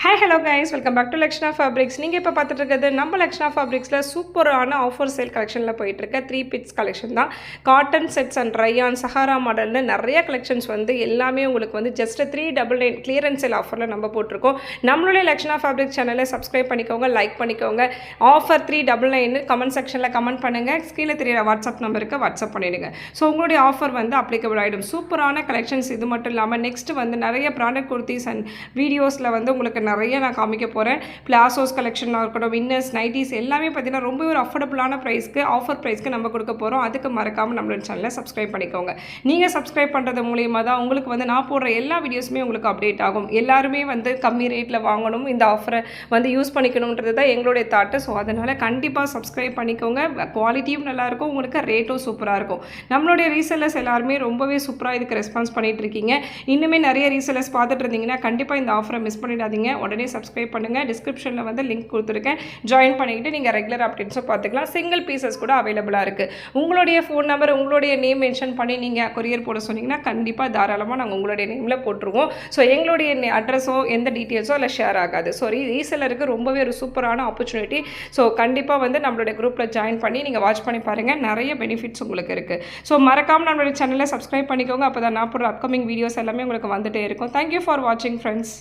Hi hello guys, welcome back to Lakshna fabrics. நீங்கள் இப்போ பார்த்துட்டு இருக்கிறது நம்ம லக்ஷ்னா ஃபேப்ரிக்ஸில் சூப்பரான ஆஃபர் சேல் கலெக்ஷனில் போயிட்டுருக்க 3 பிட்ஸ் கலெக்ஷன் தான். காட்டன் செட்ஸ் அண்ட் ரயான் சஹாரா மாடலில் நிறைய கலெக்ஷன்ஸ் வந்து எல்லாமே உங்களுக்கு வந்து ஜஸ்ட் 399 கிளியரன்ஸ் சேல் ஆஃபரில் நம்ம போட்டிருக்கோம். நம்மளுடைய லக்ஷ்னா ஃபேப்ரிக்ஸ் சேனலை சப்ஸ்கிரைப் பண்ணிக்கோங்க, லைக் பண்ணிக்கோங்க. ஆஃபர் 399 கமெண்ட் செக்ஷனில் கமெண்ட் பண்ணுங்கள். கீழே தெரியிற வாட்ஸ்அப் நம்பருக்கு வாட்ஸ்அப் பண்ணிவிடுங்க. ஸோ உங்களுடைய ஆஃபர் வந்து அப்ளிகபிள் ஆகிடும். சூப்பரான கலெக்ஷன்ஸ். இது மட்டும் இல்லாமல் நெக்ஸ்ட் வந்து நிறைய ப்ராடக்ட் குர்த்திஸ் அண்ட் வீடியோஸில் வந்து உங்களுக்கு நிறைய நான் காமிக்க போகிறேன். பிளாசோஸ் கலெக்ஷனாக இருக்கட்டும், இன்னர்ஸ், நைட்டிஸ் எல்லாமே பார்த்தீங்கன்னா ரொம்ப ஒரு அஃபோர்டபுளான ப்ரைஸ்க்கு, ஆஃபர் ப்ரைஸ்க்கு நம்ம கொடுக்க போகிறோம். அதுக்கு மறக்காமல் நம்மளோட சேனலை சப்ஸ்கிரைப் பண்ணிக்கோங்க. நீங்கள் சப்ஸ்கிரைப் பண்ணுறது மூலியமாக தான் உங்களுக்கு வந்து நான் போடுற எல்லா வீடியோஸுமே உங்களுக்கு அப்டேட் ஆகும். எல்லாருமே வந்து கம்மி ரேட்டில் வாங்கணும், இந்த ஆஃபரை வந்து யூஸ் பண்ணிக்கணுன்றது தான் எங்களுடைய தாட்டு. ஸோ அதனால் கண்டிப்பாக சப்ஸ்கிரைப் பண்ணிக்கோங்க. குவாலிட்டியும் நல்லாயிருக்கும், உங்களுக்கு ரேட்டும் சூப்பராக இருக்கும். நம்மளுடைய ரீசெல்லர்ஸ் எல்லாருமே ரொம்பவே சூப்பராக இதுக்கு ரெஸ்பான்ஸ் பண்ணிகிட்டு இருக்கீங்க. இன்னுமே நிறைய ரீசெல்லர்ஸ் பார்த்துட்டு இருந்தீங்கன்னா கண்டிப்பாக இந்த ஆஃபரை மிஸ் பண்ணிடாதீங்க. உடனே சப்ஸ்கிரைப் பண்ணுங்கள். டிஸ்கிரிப்ஷனில் வந்து லிங்க் கொடுத்துருக்கேன். ஜாயின் பண்ணிக்கிட்டு நீங்கள் ரெகுலர் அப்டேட்ஸும் பார்த்துக்கலாம். சிங்கிள் பீசஸ் கூட அவைலபிளாக இருக்குது. உங்களுடைய ஃபோன் நம்பர், உங்களுடைய நேம் மென்ஷன் பண்ணி நீங்கள் கொரியர் போட சொன்னீங்கன்னா கண்டிப்பாக தாராளமாக நாங்கள் உங்களுடைய நேமில் போட்டுருவோம். ஸோ எங்களுடைய அட்ரஸோ எந்த டீட்டெயில்ஸோ அதில் ஷேர் ஆகாது. ஸோ ரீசெல்லருக்கு ரொம்பவே ஒரு சூப்பரான ஆப்பர்ச்சுனிட்டி. ஸோ கண்டிப்பாக வந்து நம்மளுடைய குரூப்பில் ஜாயின் பண்ணி நீங்கள் வாட்ச் பண்ணி பாருங்கள். நிறைய பெனிஃபிட்ஸ் உங்களுக்கு இருக்குது. ஸோ மறக்காமல் நம்மளுடைய சேனலை சப்ஸ்கிரைப் பண்ணிக்கோங்க. அப்போ தான் நான் போடுற அப்கமிங் வீடியோஸ் எல்லாமே உங்களுக்கு வந்துகிட்டே இருக்கும். தேங்க்யூ ஃபார் வாட்சிங் ஃப்ரெண்ட்ஸ்.